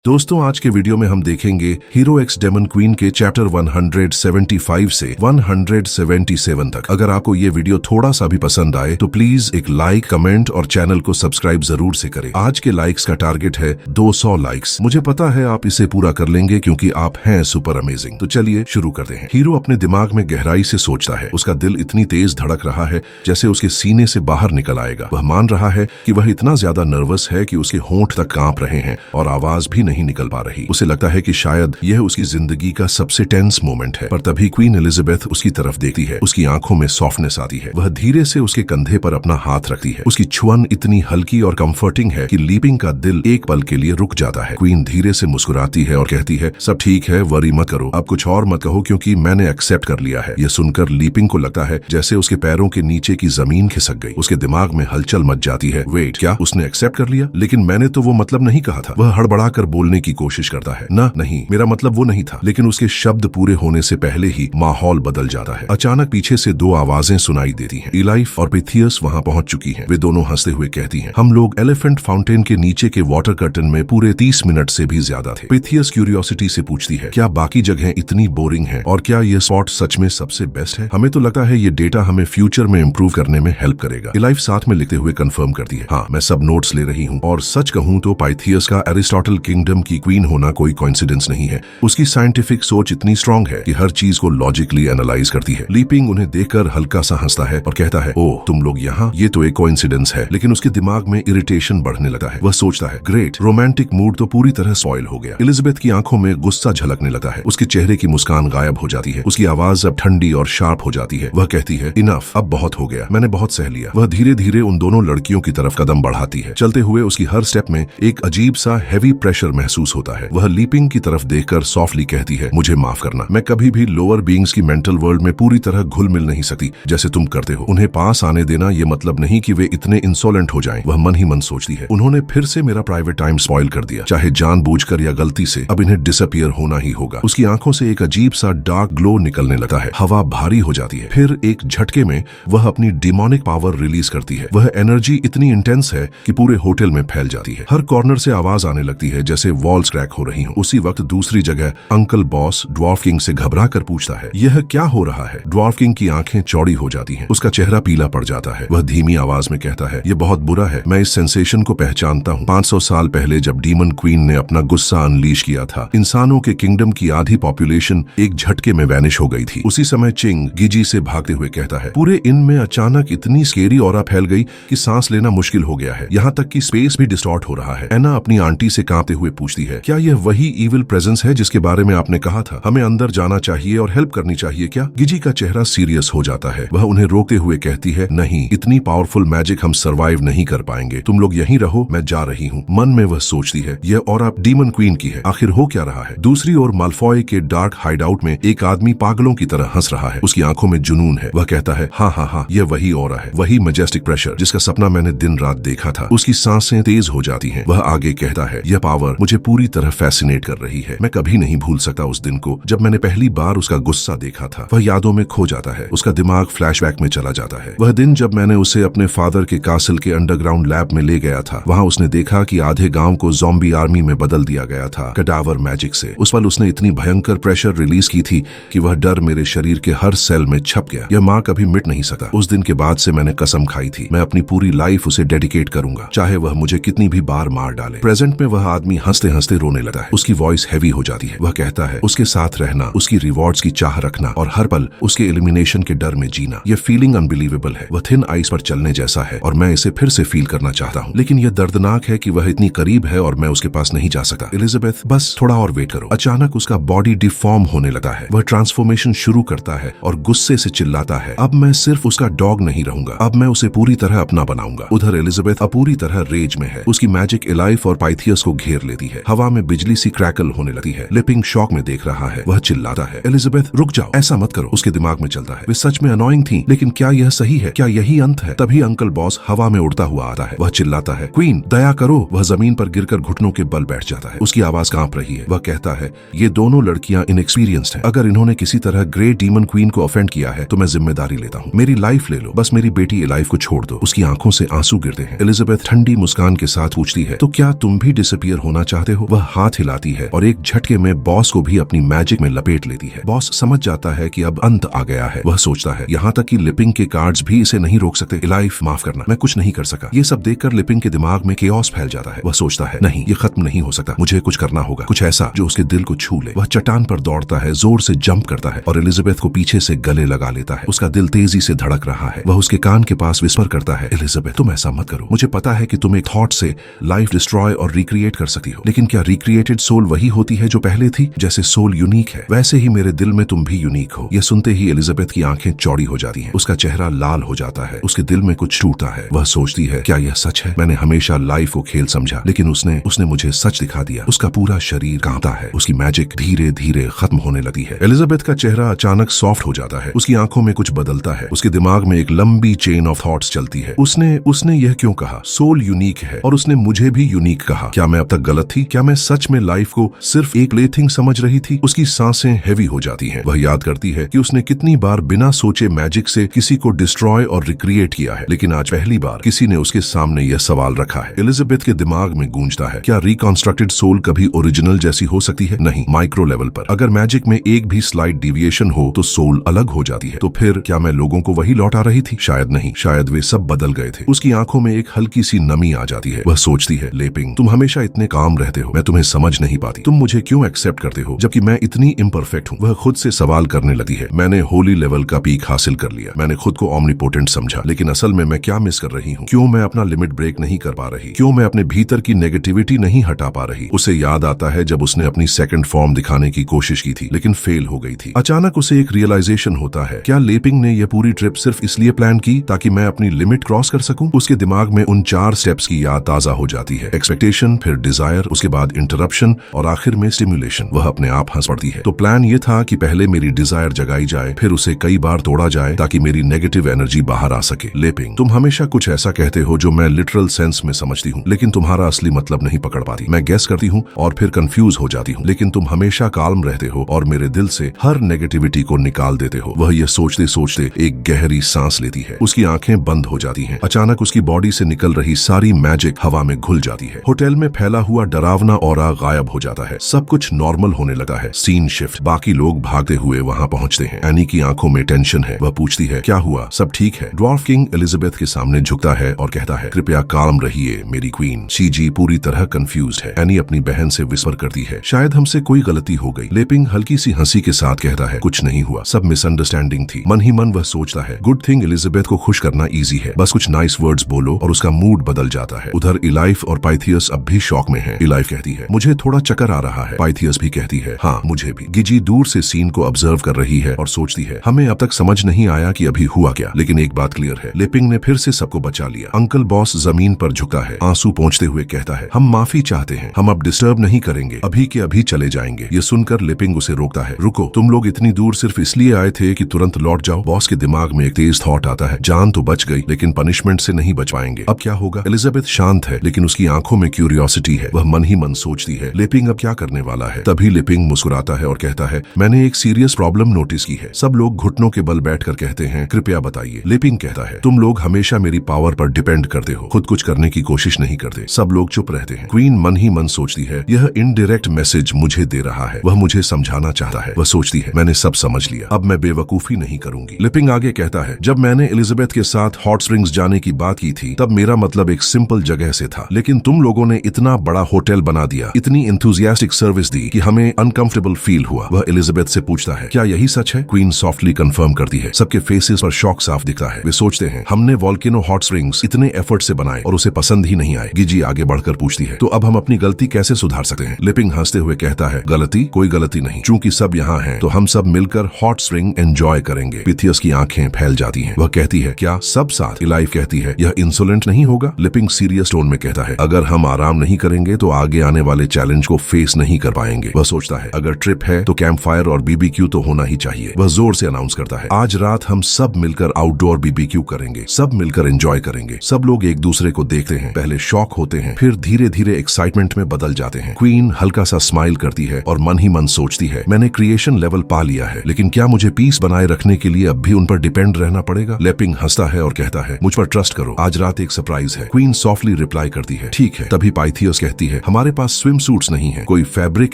दोस्तों आज के वीडियो में हम देखेंगे हीरो एक्स डेमन क्वीन के चैप्टर 175 से 177 तक। अगर आपको ये वीडियो थोड़ा सा भी पसंद आए तो प्लीज एक लाइक, कमेंट और चैनल को सब्सक्राइब जरूर से करें। आज के लाइक्स का टारगेट है 200 लाइक्स। मुझे पता है आप इसे पूरा कर लेंगे क्योंकि आप हैं सुपर अमेजिंग। तो चलिए शुरू करते हैं। हीरो अपने दिमाग में गहराई से सोचता है। उसका दिल इतनी तेज धड़क रहा है जैसे उसके सीने से बाहर निकल आएगा। वह मान रहा है कि वह इतना ज्यादा नर्वस है कि उसके होंठ तक कांप रहे हैं और आवाज भी नहीं निकल पा रही। उसे लगता है कि शायद यह उसकी जिंदगी का सबसे टेंस मोमेंट है। पर तभी क्वीन एलिजाबेथ उसकी तरफ देखती है। उसकी आंखों में सॉफ्टनेस आती है। वह धीरे से उसके कंधे पर अपना हाथ रखती है। उसकी छुअन इतनी हल्की और कंफर्टिंग है कि लीपिंग का दिल एक पल के लिए रुक जाता है। क्वीन धीरे से मुस्कुराती है और कहती है, सब ठीक है, वरी मत करो, अब कुछ और मत कहो क्योंकि मैंने एक्सेप्ट कर लिया है। यह सुनकर लीपिंग को लगता है जैसे उसके पैरों के नीचे की जमीन खिसक गई। उसके दिमाग में हलचल मच जाती है। वेट, क्या उसने एक्सेप्ट कर लिया? लेकिन मैंने तो वो मतलब नहीं कहा था। वह हड़बड़ाकर बोलने की कोशिश करता है, ना नहीं, मेरा मतलब वो नहीं था। लेकिन उसके शब्द पूरे होने से पहले ही माहौल बदल जाता है। अचानक पीछे से दो आवाजें सुनाई देती हैं। इलाइफ और पिथियस वहां पहुंच चुकी हैं। वे दोनों हंसते हुए कहती हैं, हम लोग एलिफेंट फाउंटेन के नीचे के वाटर कर्टन में पूरे 30 मिनट से भी ज्यादा थे। पिथियस क्यूरियोसिटी से पूछती है, क्या बाकी जगहें इतनी बोरिंग हैं और क्या ये स्पॉट सच में सबसे बेस्ट है? हमें तो लगता है ये डेटा हमें फ्यूचर में इम्प्रूव करने में हेल्प करेगा। इलाइफ साथ में लिखते हुए कंफर्म करती है, हाँ मैं सब नोट्स ले रही हूँ। और सच कहूँ तो पाइथियस का एरिस्टोटल किंगडम की क्वीन होना कोई कोइंसिडेंस नहीं है। उसकी साइंटिफिक सोच इतनी स्ट्रांग है कि हर चीज को लॉजिकली एनालाइज करती है। लीपिंग उन्हें देखकर हल्का सा हंसता है और कहता है, ओह तुम लोग यहाँ, ये तो एक कोइंसिडेंस है। लेकिन उसके दिमाग में इरिटेशन बढ़ने लगता है। वह सोचता है, ग्रेट, रोमांटिक मूड तो पूरी तरह स्पॉइल हो गया। एलिजाबेथ की आंखों में गुस्सा झलकने लगता है। उसके चेहरे की मुस्कान गायब हो जाती है। उसकी आवाज अब ठंडी और शार्प हो जाती है। वह कहती है, इनफ, अब बहुत हो गया, मैंने बहुत सह लिया। वह धीरे धीरे उन दोनों लड़कियों की तरफ कदम बढ़ाती है। चलते हुए उसकी हर स्टेप में एक अजीब सा हैवी प्रेशर महसूस होता है। वह लीपिंग की तरफ देखकर सॉफ्टली कहती है, मुझे माफ करना, मैं कभी भी लोअर बीइंग्स की मेंटल वर्ल्ड में पूरी तरह घुल मिल नहीं सकती जैसे तुम करते हो। उन्हें पास आने देना ये मतलब नहीं कि वे इतने इंसोलेंट हो जाएं। वह मन ही मन सोचती है, उन्होंने फिर से मेरा प्राइवेट टाइम स्पॉइल कर दिया, चाहे जानबूझकर या गलती से। अब इन्हें डिसअपियर होना ही होगा। उसकी आंखों से एक अजीब सा डार्क ग्लो निकलने लगता है। हवा भारी हो जाती है। फिर एक झटके में वह अपनी डिमोनिक पावर रिलीज करती है। वह एनर्जी इतनी इंटेंस है कि पूरे होटल में फैल जाती है। हर कॉर्नर से आवाज आने लगती है जैसे वॉल्स क्रैक हो रही हो। उसी वक्त दूसरी जगह अंकल बॉस ड्वार्फ किंग से घबरा कर पूछता है, यह क्या हो रहा है? ड्वार्फ किंग की आंखें चौड़ी हो जाती हैं। उसका चेहरा पीला पड़ जाता है। वह धीमी आवाज में कहता है, यह बहुत बुरा है, मैं इस सेंसेशन को पहचानता हूँ। 500 साल पहले जब डीमन क्वीन ने अपना गुस्सा अनलीश किया था, इंसानों के किंगडम की आधी पॉपुलेशन एक झटके में वैनिश हो गई थी। उसी समय चिंग गिजी से भागते हुए कहता है, पूरे इन में अचानक इतनी स्केरी ऑरा फैल गई कि सांस लेना मुश्किल हो गया है। यहाँ तक कि स्पेस भी डिस्टॉर्ट हो रहा है। एना अपनी आंटी से कांपते हुए पूछती है, क्या यह वही इविल प्रेजेंस है जिसके बारे में आपने कहा था? हमें अंदर जाना चाहिए और हेल्प करनी चाहिए क्या? गिजी का चेहरा सीरियस हो जाता है। वह उन्हें रोकते हुए कहती है, नहीं, इतनी पावरफुल मैजिक हम सरवाइव नहीं कर पाएंगे। तुम लोग यहीं रहो, मैं जा रही हूँ। मन में वह सोचती है, यह ऑरा डीमन क्वीन की है, आखिर हो क्या रहा है? दूसरी ओर माल्फॉय के डार्क हाइडआउट में एक आदमी पागलों की तरह हंस रहा है। उसकी आंखों में जुनून है। वह कहता है, हाँ हाँ हाँ, यह वही ऑरा है, वही मैजेस्टिक प्रेशर जिसका सपना मैंने दिन रात देखा था। उसकी सांसें तेज हो जाती हैं। वह आगे कहता है, यह पावर मुझे पूरी तरह फैसिनेट कर रही है। मैं कभी नहीं भूल सकता उस दिन को जब मैंने पहली बार उसका गुस्सा देखा था। वह यादों में खो जाता है। उसका दिमाग फ्लैशबैक में चला जाता है। वह दिन जब मैंने उसे अपने फादर के कासल के अंडरग्राउंड लैब में ले गया था। वहां उसने देखा कि आधे गांव को ज़ॉम्बी आर्मी में बदल दिया गया था, कडावर मैजिक से। उस पल उसने इतनी भयंकर प्रेशर रिलीज की थी कि वह डर मेरे शरीर के हर सेल में छप गया। यह माँ कभी मिट नहीं सकता। उस दिन के बाद से मैंने कसम खाई थी, मैं अपनी पूरी लाइफ उसे डेडिकेट करूंगा, चाहे वह मुझे कितनी भी बार मार डाले। प्रेजेंट में वह आदमी हंसते हंसते रोने लगता है। उसकी वॉइस हैवी हो जाती है। वह कहता है, उसके साथ रहना, उसकी रिवॉर्ड्स की चाह रखना और हर पल उसके एलिमिनेशन के डर में जीना, यह फीलिंग अनबिलीवेबल है। वह थिन आइस पर चलने जैसा है और मैं इसे फिर से फील करना चाहता हूँ। लेकिन यह दर्दनाक है कि वह इतनी करीब है और मैं उसके पास नहीं जा सकता। एलिजाबेथ, बस थोड़ा और वेट करो। अचानक उसका बॉडी डिफॉर्म होने लगता है। वह ट्रांसफॉर्मेशन शुरू करता है और गुस्से से चिल्लाता है, अब मैं सिर्फ उसका डॉग नहीं रहूंगा, अब मैं उसे पूरी तरह अपना बनाऊंगा। उधर एलिजाबेथ अब पूरी तरह रेज में है। उसकी मैजिक इलाइफ और पाइथियस को घेर लेती है। हवा में बिजली सी क्रैकल होने लगती है। लिपिंग शॉक में देख रहा है। वह चिल्लाता है, एलिजाबेथ रुक जाओ, ऐसा मत करो। उसके दिमाग में चलता है, वे सच में अनोइंग थी, लेकिन क्या यह सही है? क्या यही अंत है? तभी अंकल बॉस हवा में उड़ता हुआ आता है। वह चिल्लाता है, क्वीन दया करो। वह जमीन पर गिरकर घुटनों के बल बैठ जाता है। उसकी आवाज कांप रही है। वह कहता है, ये दोनों लड़कियां इनएक्सपीरियंस्ड हैं। अगर इन्होंने किसी तरह ग्रेट डीमन क्वीन को ऑफेंड किया है तो मैं जिम्मेदारी लेता हूँ। मेरी लाइफ ले लो, बस मेरी बेटी एलाइफ को छोड़ दो। उसकी आंखों से आंसू गिरते हैं। एलिजाबेथ ठंडी मुस्कान के साथ पूछती है, तो क्या तुम भी डिसअपियर होना चाहते हो? वह हाथ हिलाती है और एक झटके में बॉस को भी अपनी मैजिक में लपेट लेती है। बॉस समझ जाता है कि अब अंत आ गया है। वह सोचता है यहाँ तक कि लिपिंग के कार्ड्स भी इसे नहीं रोक सकते। इलाइफ माफ करना, मैं कुछ नहीं कर सका। ये सब देखकर लिपिंग के दिमाग में केओस फैल जाता है। वह सोचता है नहीं, ये खत्म नहीं हो सकता, मुझे कुछ करना होगा, कुछ ऐसा जो उसके दिल को छू ले। वह चट्टान पर दौड़ता है, जोर से जंप करता है और एलिजाबेथ को पीछे से गले लगा लेता है। उसका दिल तेजी से धड़क रहा है। वह उसके कान के पास विस्पर करता है, एलिजाबेथ तुम ऐसा मत करो। मुझे पता है कि तुम एक थॉट से लाइफ डिस्ट्रॉय और रिक्रिएट कर सकती हो, लेकिन क्या रिक्रिएटेड सोल वही होती है जो पहले थी? जैसे सोल यूनिक है, वैसे ही मेरे दिल में तुम भी यूनिक हो। यह सुनते ही एलिजाबेथ की आंखें चौड़ी हो जाती हैं। उसका चेहरा लाल हो जाता है। उसके दिल में कुछ टूटता है। वह सोचती है क्या यह सच है? मैंने हमेशा लाइफ को खेल समझा, लेकिन उसने मुझे सच दिखा दिया। उसका पूरा शरीर कांपता है। उसकी मैजिक धीरे धीरे खत्म होने लगती है। एलिजाबेथ का चेहरा अचानक सॉफ्ट हो जाता है। उसकी आंखों में कुछ बदलता है। उसके दिमाग में एक लंबी चेन ऑफ थॉट्स चलती है। उसने यह क्यों कहा? सोल यूनिक है और उसने मुझे भी यूनिक कहा। क्या मैं अब तक गलत थी? क्या मैं सच में लाइफ को सिर्फ एक प्लेथिंग समझ रही थी? उसकी सांसें हैवी हो जाती हैं। वह याद करती है कि उसने कितनी बार बिना सोचे मैजिक से किसी को डिस्ट्रॉय और रिक्रिएट किया है, लेकिन आज पहली बार किसी ने उसके सामने यह सवाल रखा है। एलिजाबेथ के दिमाग में गूंजता है, क्या रिकॉन्स्ट्रक्टेड सोल कभी ओरिजिनल जैसी हो सकती है? नहीं, माइक्रो लेवल पर। अगर मैजिक में एक भी स्लाइड डिविएशन हो तो सोल अलग हो जाती है। तो फिर क्या मैं लोगों को वही लौटा रही थी? शायद नहीं, शायद वे सब बदल गए थे। उसकी आंखों में एक हल्की सी नमी आ जाती है। वह सोचती है, लेपिंग तुम हमेशा इतने काम रहते हो, मैं तुम्हें समझ नहीं पाती। तुम मुझे क्यों एक्सेप्ट करते हो जबकि मैं इतनी इम्परफेक्ट हूँ? वह खुद से सवाल करने लगी है। मैंने होली लेवल का पीक हासिल कर लिया, मैंने खुद को ऑमनीपोटेंट समझा, लेकिन असल में मैं क्या मिस कर रही हूँ? क्यों मैं अपना लिमिट ब्रेक नहीं कर पा रही? क्यों मैं अपने भीतर की नेगेटिविटी नहीं हटा पा रही? उसे याद आता है जब उसने अपनी सेकंड फॉर्म दिखाने की कोशिश की थी, लेकिन फेल हो गई थी। अचानक उसे एक रियलाइजेशन होता है, क्या लेपिंग ने यह पूरी ट्रिप सिर्फ इसलिए प्लान की ताकि मैं अपनी लिमिट क्रॉस कर सकूं? उसके दिमाग में उन 4 स्टेप्स की याद ताजा हो जाती है। एक्सपेक्टेशन, फिर डिजायर, उसके बाद इंटरप्शन और आखिर में स्टिमुलेशन। वह अपने आप हंस पड़ती है। तो प्लान ये था कि पहले मेरी डिजायर जगाई जाए, फिर उसे कई बार तोड़ा जाए ताकि मेरी नेगेटिव एनर्जी बाहर आ सके। लेपिंग तुम हमेशा कुछ ऐसा कहते हो जो मैं लिटरल सेंस में समझती हूँ, लेकिन तुम्हारा असली मतलब नहीं पकड़ पाती। मैं गेस करती हूँ और फिर कंफ्यूज हो जाती हूँ, लेकिन तुम हमेशा काल्म रहते हो और मेरे दिल से हर नेगेटिविटी को निकाल देते हो। वह यह सोचते सोचते एक गहरी सांस लेती है। उसकी आंखें बंद हो जाती हैं। अचानक उसकी बॉडी से निकल रही सारी मैजिक हवा में घुल जाती है। होटल में फैला हुआ डरावना ऑरा गायब हो जाता है। सब कुछ नॉर्मल होने लगता है। Scene shift. बाकी लोग भागते हुए वहाँ पहुँचते हैं। एनी की आंखों में टेंशन है। वह पूछती है, क्या हुआ? सब ठीक है? ड्वार्फ किंग एलिजाबेथ के सामने झुकता है और कहता है, कृपया काम रहिए मेरी क्वीन। सीजी पूरी तरह कंफ्यूज है। एनी अपनी बहन से विस्पर करती है, शायद हमसे कोई गलती हो गई। लेपिंग हल्की सी हंसी के साथ कहता है, कुछ नहीं हुआ, सब मिसअंडरस्टैंडिंग थी। मन ही मन वह सोचता है, गुड थिंग एलिजाबेथ को खुश करना इजी है, बस कुछ नाइस वर्ड्स बोलो और उसका मूड बदल जाता है। उधर इलाइफ और पाइथियस अब भी शॉक में हैं। इलाइफ कहती है, मुझे थोड़ा चक्कर आ रहा है। पाइथियस भी कहती है, हाँ मुझे भी। गिजी दूर से सीन को ऑब्जर्व कर रही है और सोचती है, हमें अब तक समझ नहीं आया कि अभी हुआ क्या, लेकिन एक बात क्लियर है, लेपिंग ने फिर से सबको बचा लिया। अंकल बॉस जमीन पर झुकता है, आंसू पोंछते हुए कहता है, हम माफी चाहते हैं, हम अब डिस्टर्ब नहीं करेंगे, अभी के अभी चले जाएंगे। ये सुनकर लेपिंग उसे रोकता है, रुको, तुम लोग इतनी दूर सिर्फ इसलिए आए थे कि तुरंत लौट जाओ? बॉस के दिमाग में एक तेज थॉट आता है, जान तो बच गई, लेकिन पनिशमेंट से नहीं बच पाएंगे, अब क्या होगा? एलिजाबेथ शांत है, लेकिन उसकी आंखों में क्यूरियोसिटी है। वह मन ही मन सोचती है, लेपिंग अब क्या करने वाला है? तभी लेपिंग मुस्कुराता है और कहता है, मैंने एक सीरियस प्रॉब्लम नोटिस की है। सब लोग घुटनों के बल बैठकर कहते हैं, कृपया बताइए। लेपिंग कहता है, तुम लोग हमेशा मेरी पावर पर डिपेंड करते हो, खुद कुछ करने की कोशिश नहीं करते। सब लोग चुप रहते हैं। क्वीन मन ही मन सोचती है, यह इनडायरेक्ट मैसेज मुझे दे रहा है, वह मुझे समझाना चाहता है। वह सोचती है, मैंने सब समझ लिया, अब मैं बेवकूफी नहीं करूंगी। लेपिंग आगे कहता है, जब मैंने एलिजाबेथ के साथ हॉट स्प्रिंग्स जाने की बात की थी, तब मेरा मतलब एक सिंपल जगह से था, लेकिन तुम लोगों ने इतना बड़ा होटल बना दिया, इतनी एंथुसियास्टिक सर्विस दी कि हमें अनकंफर्टेबल फील हुआ। वह एलिजाबेथ से पूछता है, क्या यही सच है? क्वीन सॉफ्टली कंफर्म करती है। सबके फेसेस पर शॉक साफ दिखता है। वे सोचते हैं, हमने वोल्केनो हॉट स्प्रिंग्स इतने एफर्ट से बनाए और उसे पसंद ही नहीं आए। गिजी आगे बढ़कर पूछती है, तो अब हम अपनी गलती कैसे सुधार सकते हैं? लिपिंग हंसते हुए कहता है, गलती? कोई गलती नहीं, चूंकि सब यहाँ हैं, तो हम सब मिलकर हॉट स्प्रिंग एंजॉय करेंगे। पिथियस की आंखें फैल जाती हैं। वह कहती है, क्या सब साथ? इलाइफ कहती है, यह इंसोलेंट नहीं होगा? लिपिंग सीरियस टोन में कहता है, अगर हम आराम नहीं करेंगे तो आगे आने वाले चैलेंज को फेस नहीं कर पाएंगे। वह सोचता है, अगर ट्रिप है तो कैंप फायर और बीबीक्यू तो होना ही चाहिए। वह जोर से अनाउंस करता है, आज रात हम सब मिलकर आउटडोर बीबीक्यू करेंगे, सब मिलकर एंजॉय करेंगे। सब लोग एक दूसरे को देखते हैं, पहले शॉक होते हैं, फिर धीरे धीरे एक्साइटमेंट में बदल जाते हैं। क्वीन हल्का सा स्माइल करती है और मन ही मन सोचती है, मैंने क्रिएशन लेवल पा लिया है, लेकिन क्या मुझे पीस बनाए रखने के लिए अब भी उन पर डिपेंड रहना पड़ेगा? लेपिंग हंसता है और कहता है, मुझ पर ट्रस्ट करो, आज रात एक सरप्राइज है। क्वीन सॉफ्टली रिप्लाई करती है, ठीक है। तभी पाइथियस कहती है, है, हमारे पास स्विम सूट्स नहीं है, कोई फैब्रिक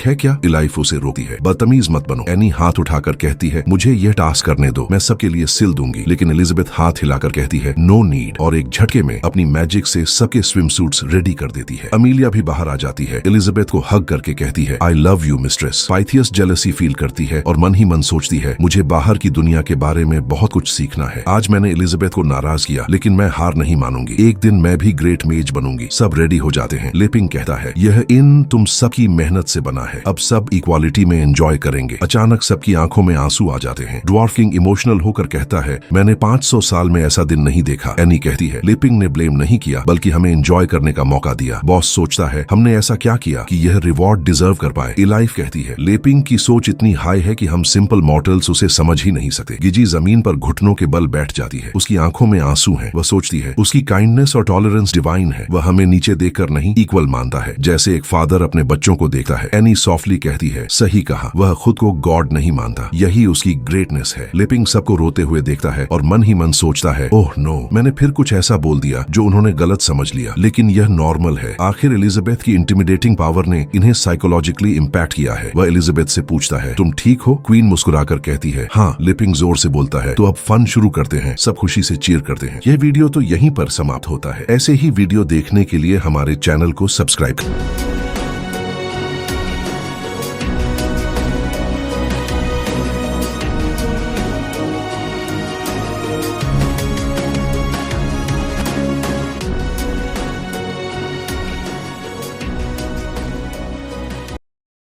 है क्या? इलाइफ उसे रोकती है, बदतमीज मत बनो। एनी हाथ उठाकर कहती है, मुझे यह टास्क करने दो, मैं सबके लिए सिल दूंगी। लेकिन एलिजाबेथ हाथ हिलाकर कहती है, नो नीड, और एक झटके में अपनी मैजिक से सबके स्विम सूट्स रेडी कर देती है। अमीलिया भी बाहर आ जाती है, एलिजाबेथ को हग करके कहती है, I love you mistress. Pythias jealousy feel करती है और मन ही मन सोचती है, मुझे बाहर की दुनिया के बारे में बहुत कुछ सीखना है। आज मैंने एलिजाबेथ को नाराज किया, लेकिन मैं हार नहीं मानूंगी, एक दिन मैं भी ग्रेट मेज बनूंगी। सब रेडी हो जाते हैं। लेपिंग कहता है, यह इन तुम सबकी मेहनत से बना है, अब सब इक्वालिटी में एंजॉय करेंगे। अचानक सबकी आंखों में आंसू आ जाते हैं। ड्वार्फ किंग इमोशनल होकर कहता है, मैंने 500 साल में ऐसा दिन नहीं देखा। एनी कहती है, लेपिंग ने ब्लेम नहीं किया, बल्कि हमें एंजॉय करने का मौका दिया। बॉस सोचता है, हमने ऐसा क्या किया कि यह रिवॉर्ड डिजर्व कर पाए। इलाइफ कहती है, लेपिंग की सोच इतनी हाई है कि हम सिंपल मॉर्टल्स उसे समझ ही नहीं सकते। गिजी जमीन पर घुटनों के बल बैठ जाती है, उसकी आंखों में आंसू हैं। वह सोचती है, उसकी काइंडनेस और टॉलरेंस डिवाइन है, वह हमें नीचे देखकर नहीं इक्वल मानता है, जैसे एक फादर अपने बच्चों को देखता है। एनी सॉफ्टली कहती है, सही कहा, वह खुद को गॉड नहीं मानता, यही उसकी ग्रेटनेस है। लिपिंग सबको रोते हुए देखता है और मन ही मन सोचता है, ओह नो, मैंने फिर कुछ ऐसा बोल दिया जो उन्होंने गलत समझ लिया, लेकिन यह नॉर्मल है। आखिर एलिजाबेथ की इंटिमिडेटिंग पावर ने इन्हें साइकोलॉजिकली इम्पैक्ट किया है। वह एलिजाबेथ से पूछता है, तुम ठीक हो? क्वीन मुस्कुराकर कहती है, हाँ। लिपिंग जोर से बोलता है, तो अब फन शुरू करते हैं। सब खुशी से चीयर करते हैं। यह वीडियो तो यहीं पर समाप्त होता है। ऐसे ही वीडियो देखने के लिए हमारे चैनल को सब्सक्राइब करें।